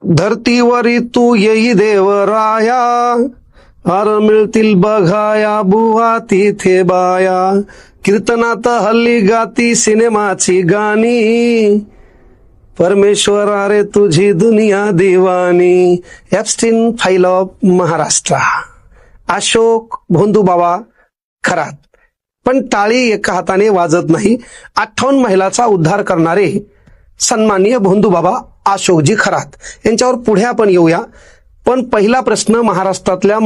धरतीवरी तू येई देवराया, हार मिळतील बघाया बुवा तिथे बाया, कीर्तनात हल्ली गाती सिनेमाची गाणी, परमेश्वरा रे तुझी दुनिया दिवानी. Epstein file of Maharashtra. Ashok भोंदूबाबा खरात. पण टाळी एका हाताने वाजत नाही. 58 महिलाचा उद्धार करणारे सन्माननीय भोंदूबाबा अशोकजी खरात यांच्यावर पुढे आपण येऊया. पण पहिला प्रश्न महाराष्ट्रातल्या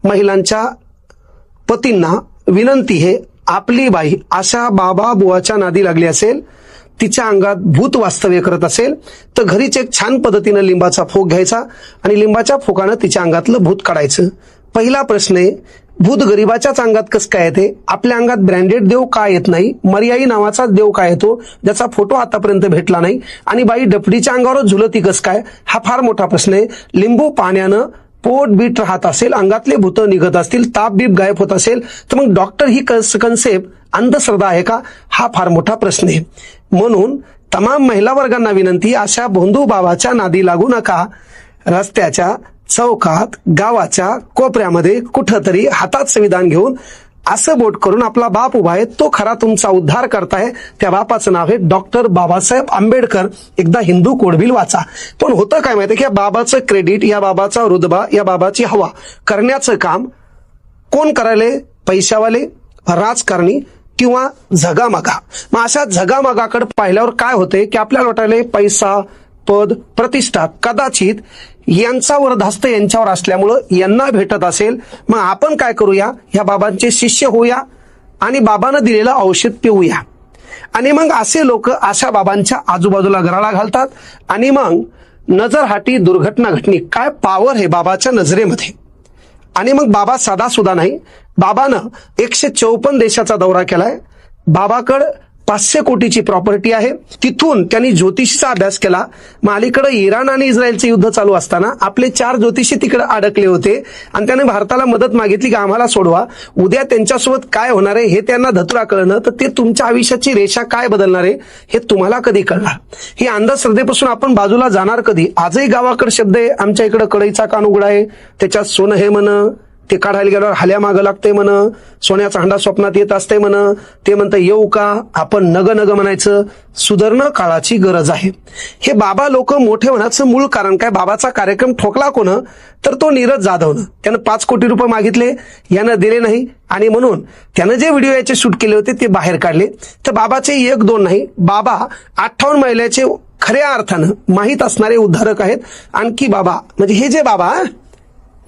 महिलांच्या पतींना विनंती आहे, आपली बाई अशा बाबा बुवाच्या नादी लागली असेल, तिच्या अंगात भूत वास्तव्य करत असेल तर घरीच एक छान पद्धतीनं लिंबाचा फोक घ्यायचा आणि लिंबाच्या फोकानं तिच्या अंगातलं भूत काढायचं. पहिला प्रश्न आहे, भूत गरीबाच्याच अंगात कसं काय येते? आपल्या अंगात ब्रँडेड देव का येत नाही? मर्याई नावाचाच देव का येतो ज्याचा फोटो आतापर्यंत भेटला नाही? आणि बाई डपडीच्या अंगावरच झुलती कसं काय? हा फार मोठा प्रश्न आहे. लिंबू पाण्यानं पोट बीट राहत असेल, अंगातले भूत निघत असतील, ताप बीप गायब होत असेल तर मग डॉक्टर ही कन्सेप्ट अंधश्रद्धा आहे का? हा फार मोठा प्रश्न आहे. म्हणून तमाम महिला वर्गांना विनंती, अशा भोंदूबाबाच्या नादी लागू नका. रस्त्याच्या चौकात गावाच्या कोपऱ्यामध्ये कुठंतरी हातात संविधान घेऊन असं बोट करून आपला बाप उभा आहे, तो खरा तुमचा उद्धार करताय. त्या बापाचं नाव आहे डॉक्टर बाबासाहेब आंबेडकर. एकदा हिंदू कोडबिल वाचा. पण होतं काय माहितीये की या बाबाचं क्रेडिट, या बाबाचा रुतबा, या बाबाची हवा करण्याचं काम कोण करायले? पैशावाले, राजकारणी किंवा झगामगा. मग अशा झगामगाकडे पाहिल्यावर काय होते की आपल्याला वाटायला पैसा, पद, प्रतिष्ठा कदाचित यांचा वरधास्त यांच्यावर असल्यामुळं यांना भेटत असेल. मग आपण काय करूया, ह्या बाबांचे शिष्य होऊया आणि बाबांना दिलेलं औषध पिऊया. आणि मग असे लोक अशा बाबांच्या आजूबाजूला घराला घालतात आणि मग नजरहाटी दुर्घटना घटनी. काय पावर आहे बाबाच्या नजरेमध्ये. आणि मग बाबा साधा सुद्धा नाही. बाबानं 154 देशाचा दौरा केलाय. बाबाकडं 500 कोटीची प्रॉपर्टी आहे. तिथून त्यांनी ज्योतिषीचा अभ्यास केला. मग अलीकडे इराण आणि इस्रायलचे युद्ध चालू असताना आपले 4 ज्योतिषी तिकडे अडकले होते आणि त्याने भारताला मदत मागितली की आम्हाला सोडवा. उद्या त्यांच्यासोबत काय होणार आहे हे त्यांना धतुरा कळणं, तर ते तुमच्या आयुष्याची रेषा काय बदलणार आहे हे तुम्हाला कधी कळणार? ही अंधश्रद्धेपासून आपण बाजूला जाणार कधी? आजही गावाकडे शब्द आहे, आमच्या इकडे कढईचा कान उघडा आहे, त्याच्यात सोनं हे म्हण, ते काढायला गेल्यावर हाल्या मागं लागते म्हण, सोन्याचा हंडा स्वप्नात येत असते म्हण, ते म्हणतं येऊ का? आपण नग नग म्हणायचं. सुधारणं काळाची गरज आहे. हे बाबा लोक मोठे होण्याचं मूळ कारण काय? बाबाचा कार्यक्रम ठोकला कोण? तर तो नीरज जाधवनं. त्यानं 5 कोटी रुपये मागितले, यानं दिले नाही आणि म्हणून त्यानं जे व्हिडिओ याचे शूट केले होते ते बाहेर काढले. तर बाबाचे 1-2 नाही, बाबा 58 महिलेचे खऱ्या अर्थानं माहीत असणारे उद्धारक आहेत. आणखी बाबा म्हणजे हे जे बाबा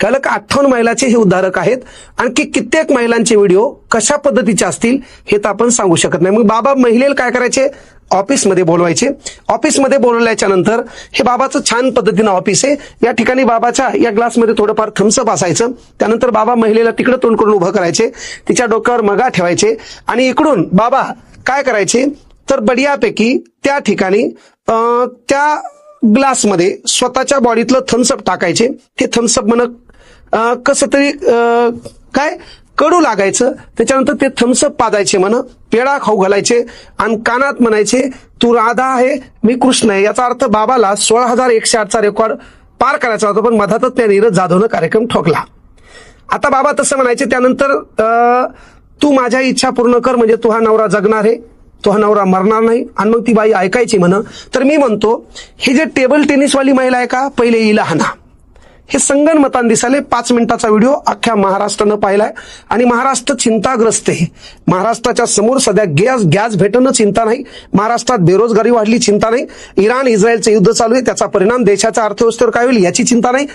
कळलं का, 58 महिलाचे हे उद्धारक आहेत. आणखी कित्येक महिलांचे व्हिडिओ कशा पद्धतीचे असतील हे तर आपण सांगू शकत नाही. मग बाबा महिलेला काय करायचे? ऑफिसमध्ये बोलवायचे. ऑफिसमध्ये बोलवल्याच्या नंतर हे बाबाचं छान पद्धतीनं ऑफिस आहे. या ठिकाणी बाबाच्या या ग्लासमध्ये थोडंफार थम्सअप असायचं. त्यानंतर बाबा महिलेला तिकडे तोंड करून उभं करायचे, तिच्या डोक्यावर मगा ठेवायचे आणि इकडून बाबा काय करायचे तर बढियापैकी त्या ठिकाणी त्या ग्लासमध्ये स्वतःच्या बॉडीतलं थम्सअप टाकायचे. ते थम्सअप म्हणत कसं तरी काय कडू लागायचं. त्याच्यानंतर ते थम्सअप पाजायचे म्हण, पेढा खाऊ घालायचे आणि कानात म्हणायचे तू राधा आहे मी कृष्ण आहे. याचा अर्थ बाबाला 16,108चा रेकॉर्ड पार करायचा होता, पण मधातच त्या नीरज जाधवनं कार्यक्रम ठोकला. आता बाबा तसं म्हणायचे. त्यानंतर तू माझ्या इच्छा पूर्ण कर म्हणजे तू हा नवरा जगणार आहे, तो हा नवरा मरणार नाही. आणि मग ती बाई ऐकायची म्हण. तर मी म्हणतो ही जे टेबल टेनिसवाली महिला आहे का, पहिले हिला हाना. हे संगनमतान दिसाले 5 मिनिटाचा व्हिडिओ अख्ख्या महाराष्ट्रानं पाहिलाय आणि महाराष्ट्र चिंताग्रस्त आहे. महाराष्ट्राच्या समोर सध्या गॅस भेटणं चिंता नाही, महाराष्ट्रात बेरोजगारी वाढली चिंता नाही, इराण इस्रायलचं युद्ध चालू आहे त्याचा परिणाम देशाच्या अर्थव्यवस्थेवर काय होईल याची चिंता नाही,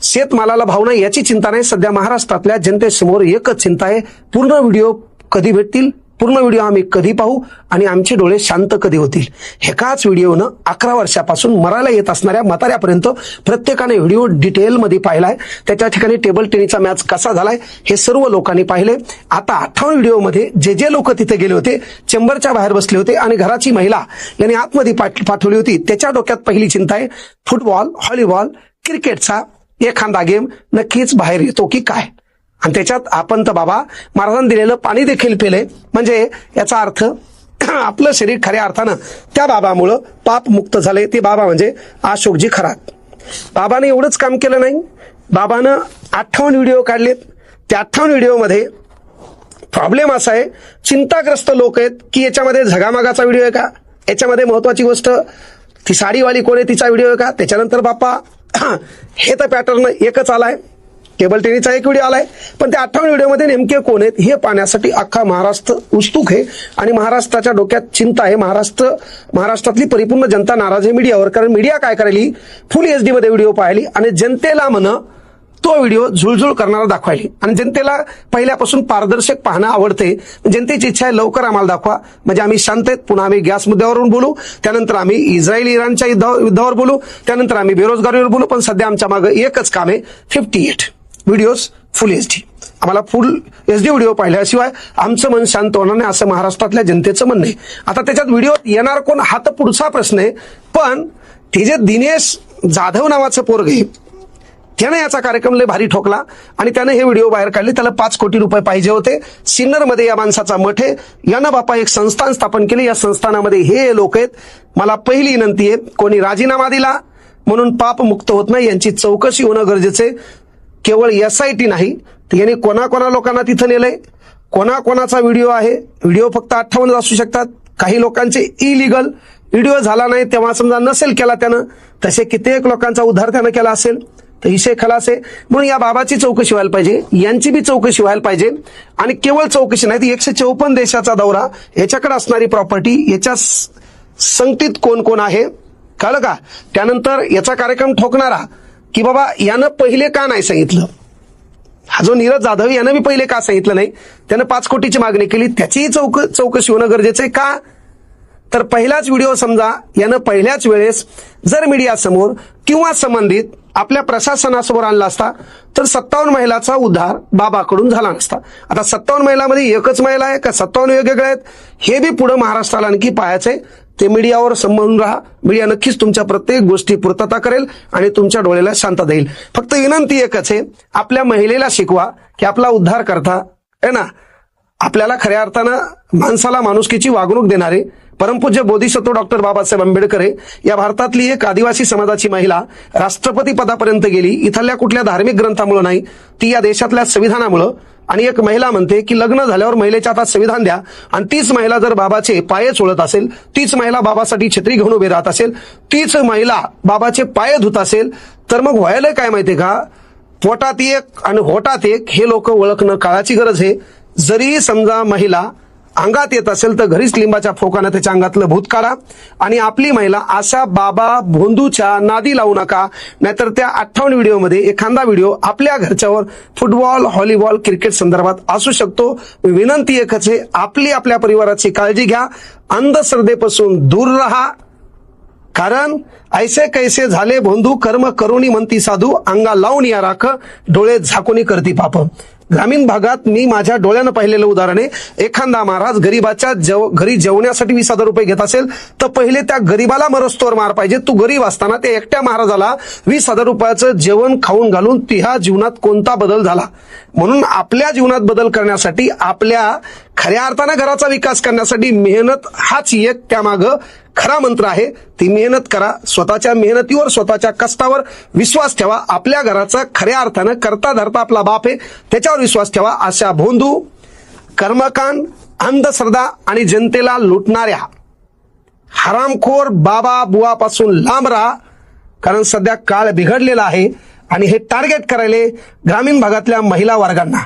शेतमालाला भाव नाही याची चिंता नाही. सध्या महाराष्ट्रातल्या जनतेसमोर एकच चिंता आहे, पूर्ण व्हिडिओ कधी भेटतील, पूर्ण व्हिडिओ आम्ही कधी पाहू आणि आमचे डोळे शांत कधी होतील. एकाच व्हिडिओनं 11 वर्षापासून मरायला येत असणाऱ्या म्हाताऱ्यापर्यंत प्रत्येकाने व्हिडिओ डिटेलमध्ये पाहिलाय. त्याच्या ठिकाणी टेबल टेनिसचा मॅच कसा झालाय हे सर्व लोकांनी पाहिले. आता 58 व्हिडिओमध्ये जे जे लोक तिथे गेले होते, चेंबरच्या बाहेर बसले होते आणि घराची महिला यांनी आतमध्ये पाठवली होती, त्याच्या डोक्यात पहिली चिंता आहे फुटबॉल, व्हॉलीबॉल, क्रिकेटचा एखादा गेम नक्कीच बाहेर येतो की काय. आणि त्याच्यात आपण तर बाबा महाराजांनी दिलेलं पाणी देखील पिले, म्हणजे याचा अर्थ आपलं शरीर खऱ्या अर्थानं त्या बाबामुळं पाप मुक्त झाले. ते बाबा म्हणजे अशोकजी खरात. बाबाने एवढंच काम केलं नाही, बाबानं 58 व्हिडिओ काढलेत. त्या 58 व्हिडिओमध्ये प्रॉब्लेम असा आहे, चिंताग्रस्त लोक आहेत की याच्यामध्ये झगामागाचा व्हिडिओ आहे का, याच्यामध्ये महत्वाची गोष्ट ती साडीवाली कोण आहे तिचा व्हिडिओ आहे का, त्याच्यानंतर बाप्पा हे तर पॅटर्न एकच आलाय, केबल टीव्हीचा एक व्हिडिओ आलाय, पण त्या 58 व्हिडिओमध्ये नेमके कोण आहेत हे पाहण्यासाठी अख्खा महाराष्ट्र उत्सुक आहे. आणि महाराष्ट्राच्या डोक्यात चिंता आहे, महाराष्ट्रातली परिपूर्ण जनता नाराज आहे मीडियावर. कारण मीडिया काय करायली, फुल HD मध्ये व्हिडिओ पाहिली आणि जनतेला तो व्हिडिओ झुळझुळ करणारा दाखवायली. आणि जनतेला पहिल्यापासून पारदर्शक पाहणं आवडते. जनतेची इच्छा आहे लवकर आम्हाला दाखवा, म्हणजे आम्ही शांत आहेत. पुन्हा आम्ही गॅस मुद्द्यावरून बोलू, त्यानंतर आम्ही इस्रायल इराणच्या युद्धावर बोलू, त्यानंतर आम्ही बेरोजगारीवर बोलू. पण सध्या आमच्या मागे एकच काम आहे, 58 व्हिडिओज फुल HD. आम्हाला फुल HD व्हिडिओ पाहिल्याशिवाय आमचं मन शांत होणार नाही, असं महाराष्ट्रातल्या जनतेचं म्हणणं आहे. आता त्याच्यात व्हिडिओ येणार कोण हा तर पुढचा प्रश्न आहे. पण ते जे दिनेश जाधव नावाचं पोरग आहे, त्याने याचा कार्यक्रम लय भारी ठोकला आणि त्याने हे व्हिडिओ बाहेर काढले. त्याला 5 कोटी रुपये पाहिजे होते. सिन्नरमध्ये या माणसाचा मठ आहे. यानं बापा एक संस्थान स्थापन केले. या संस्थानामध्ये हे लोक आहेत. मला पहिली विनंती आहे, कोणी राजीनामा दिला म्हणून पाप मुक्त होत नाही, यांची चौकशी होणं गरजेचं आहे. केवळ SIT नाही, तर यांनी कोणा लोकांना तिथं नेलंय, कोणाचा व्हिडिओ आहे. व्हिडिओ फक्त 58 असू शकतात. काही लोकांचे इलिगल व्हिडिओ झाला नाही तेव्हा समजा नसेल केला त्यानं, तसे कित्येक लोकांचा उद्धार त्यानं केला असेल तर विषय खलास आहे. म्हणून या बाबाची चौकशी व्हायला पाहिजे, यांची बी चौकशी व्हायला पाहिजे. आणि केवळ चौकशी नाही, 154 देशाचा दौरा, याच्याकडे असणारी प्रॉपर्टी, याच्या संगतीत कोण कोण आहे कळलं का. त्यानंतर याचा कार्यक्रम ठोकणारा की बाबा यानं पहिले का नाही सांगितलं, हा जो नीरज जाधव यानं बी पहिले का सांगितलं नाही, त्यानं 5 कोटीची मागणी केली, त्याचीही चौकशी होणं गरजेचं आहे. का तर पहिलाच व्हिडिओ समजा यानं पहिल्याच वेळेस जर मीडिया समोर किंवा संबंधित आपल्या प्रशासनासमोर आणला असता तर 57 महिलाचा उद्धार बाबाकडून झाला नसता. आता 57 महिलांमध्ये एकच महिला आहे का 57 वेगवेगळ्या आहेत, हे बी पुढे महाराष्ट्राला आणखी पाहायचंय. ते मीडियावर संबंधून राहा. मीडिया नक्कीच तुमच्या प्रत्येक गोष्टी पूर्तता करेल आणि तुमच्या डोळ्याला शांतता देईल. फक्त विनंती एकच आहे, आपल्या महिलेला शिकवा की आपला उद्धार करता आहे ना. आपल्याला खऱ्या अर्थानं माणसाला माणुसकीची वागणूक देणारे परमपूज्य बोधिसत्व डॉक्टर बाबासाहेब आंबेडकर आहे. या भारतातली एक आदिवासी समाजाची महिला राष्ट्रपती पदापर्यंत गेली. इथल्या कुठल्या धार्मिक ग्रंथामुळे नाही, ती या देशातल्या संविधानामुळे. आणि एक महिला म्हणते की लग्न झाल्यावर महिलेच्या हातात संविधान द्या, आणि तीच महिला जर बाबाचे पाय चोळत असेल, तीच महिला बाबासाठी छत्री घेऊन उभी राहत असेल, तीच महिला बाबाचे पाय धुत असेल, तर मग व्हायला काय माहितीये का, पोटात एक आणि होटात एक हे लोक ओळखणं काळाची गरज आहे. जरी समजा महिला अंगात येत असेल तर घरीच लिंबाच्या फोकानं त्याच्या अंगातलं भूत काढा. आणि आपली महिला अशा बाबा भोंदूच्या नादी लावू नका, नाहीतर त्या 58 व्हिडिओमध्ये एखादा व्हिडिओ आपल्या घरच्यावर फुटबॉल, व्हॉलीबॉल, क्रिकेट संदर्भात असू शकतो. विनंती एकच आहे, आपल्या परिवाराची काळजी घ्या, अंधश्रद्धेपासून दूर राहा. कारण ऐसे कैसे झाले भोंदू, कर्म करुणी म्हणती साधू, अंगा लावून या राख, डोळे झाकून करती पाप. ग्रामीण भागात मी माझ्या डोळ्यानं पाहिलेलं उदाहरण आहे. एखादा महाराज गरीबाच्या घरी जेवण्यासाठी 20,000 रुपये घेत असेल तर पहिले त्या गरीबाला मरस्तोवर मार पाहिजे. तू गरीब असताना त्या एकट्या महाराजाला 20,000 रुपयाचं जेवण खाऊन घालून तुझ्या जीवनात कोणता बदल झाला. म्हणून आपल्या जीवनात बदल करण्यासाठी, आपल्या खऱ्या अर्थानं घराचा विकास करण्यासाठी मेहनत हाच एक त्यामागं खरा मंत्र आहे. ती मेहनत करा. स्वतःच्या मेहनतीवर, स्वतःच्या कष्टावर विश्वास ठेवा. आपल्या घराचा खऱ्या अर्थानं करता धरता आपला बाप आहे, त्याच्यावर विश्वास ठेवा. अशा भोंदू, कर्मकांड, अंधश्रद्धा आणि जनतेला लुटणाऱ्या हरामखोर बाबा बुवापासून लांब राहा. कारण सध्या काळ बिघडलेला आहे आणि हे टार्गेट करायले ग्रामीण भागातल्या महिला वर्गांना.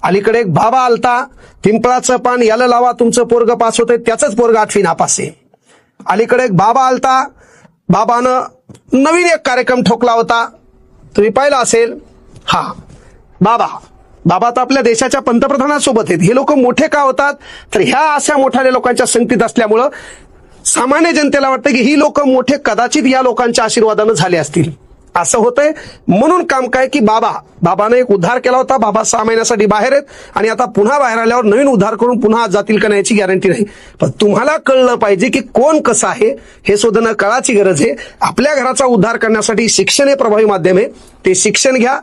अलीकडे एक बाबा आलता, पिंपळाचं पान याला लावा तुमचं पोरग पास होतंय, त्याचंच पोरग 8वी नापास आहे. अलीकडे एक बाबा आलता, बाबानं नवीन एक कार्यक्रम ठोकला होता, तुम्ही पाहिला असेल. हा बाबा तर आपल्या देशाच्या पंतप्रधानासोबत आहेत. हे लोक मोठे का होतात तर ह्या अशा मोठ्या लोकांच्या संगतीत असल्यामुळं सामान्य जनतेला वाटतं की ही लोक मोठे कदाचित या लोकांच्या आशीर्वादानं झाले असतील. असं होतंय. म्हणून काम काय की बाबानं एक उद्धार केला होता. बाबा 6 महिन्यासाठी बाहेर आहेत आणि आता पुन्हा बाहेर आल्यावर नवीन उद्धार करून पुन्हा जातील का नाही याची गॅरंटी नाही. पण तुम्हाला कळलं पाहिजे की कोण कसं आहे हे शोधणं काळाची गरज आहे. आपल्या घराचा उद्धार करण्यासाठी शिक्षण हे प्रभावी माध्यम आहे. ते शिक्षण घ्या.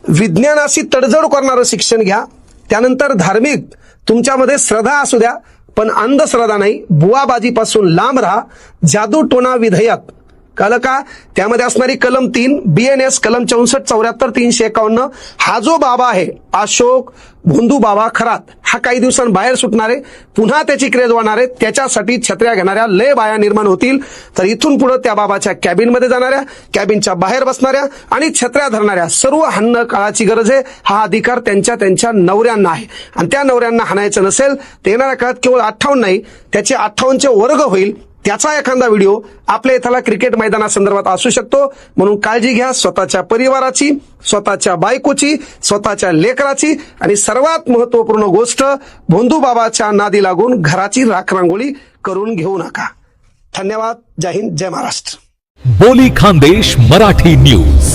विज्ञानाशी तडजोड करणारं शिक्षण घ्या. त्यानंतर धार्मिक तुमच्यामध्ये श्रद्धा असू द्या, पण अंधश्रद्धा नाही. बुवाबाजीपासून लांब राहा. जादू टोना विधेयक कळलं का? त्यामध्ये असणारी कलम 3 BNS कलम 6474-351 हा जो बाबा आहे अशोक भोंदू बाबा खरात हा काही दिवसांनी बाहेर सुटणार आहे, पुन्हा त्याची क्रेज वाढणार आहे, त्याच्यासाठी छत्र्या घेणाऱ्या लय बाया निर्माण होतील. तर इथून पुढे त्या बाबाच्या कॅबिनमध्ये जाणाऱ्या, कॅबिनच्या बाहेर बसणाऱ्या आणि छत्र्या धरणाऱ्या सर्व हाणणं काळाची गरज आहे. हा अधिकार त्यांच्या नवऱ्यांना आहे आणि त्या नवऱ्यांना हाणायचं नसेल तर येणाऱ्या काळात केवळ 58 नाही त्याचे 58चे वर्ग होईल. त्याचा एखादा व्हिडिओ आपल्या इथला क्रिकेट मैदानासंदर्भात असू शकतो. म्हणून काळजी घ्या स्वतःच्या परिवाराची, स्वतःच्या बायकोची, स्वतःच्या लेकराची आणि सर्वात महत्वपूर्ण गोष्ट भोंदू बाबाच्या नादी लागून घराची राखरांगोळी करून घेऊ नका. धन्यवाद. जय हिंद, जय महाराष्ट्र. बोली खानदेश मराठी न्यूज.